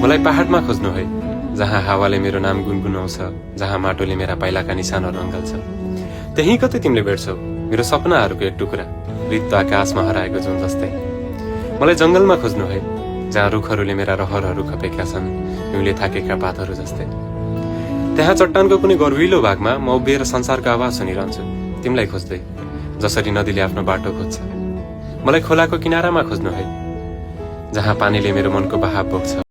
मलाई पहाडमा खोज्नु है, जहाँ हावाले मेरो नाम गुनगुनाउँछ, जहाँ माटोले मेरा पाइलाका निशानहरू अँगाल्छ। त्यही कतै तिमीले भेट्छौ मेरो सपनाहरूको एक टुक्रा, रित्तो आकाशमा हराएको जुन जस्तै। मलाई जंगलमा खोज्नु है, जहाँ रुखहरूले मेरा रहरहरू खपेका छन्, हिउँले थाकेका पातहरू जस्तै। त्यहाँ चट्टानको कुनै गर्विलो भागमा म उभिएर संसारको आवाज सुनिरहन्छु, तिमीलाई खोज्दै, जसरी नदीले आफ्नो बाटो खोज्छ। मलाई खोलाको किनारामा खोज्नु है, जहाँ पानीले मेरो मनको बहाव बोक्छ।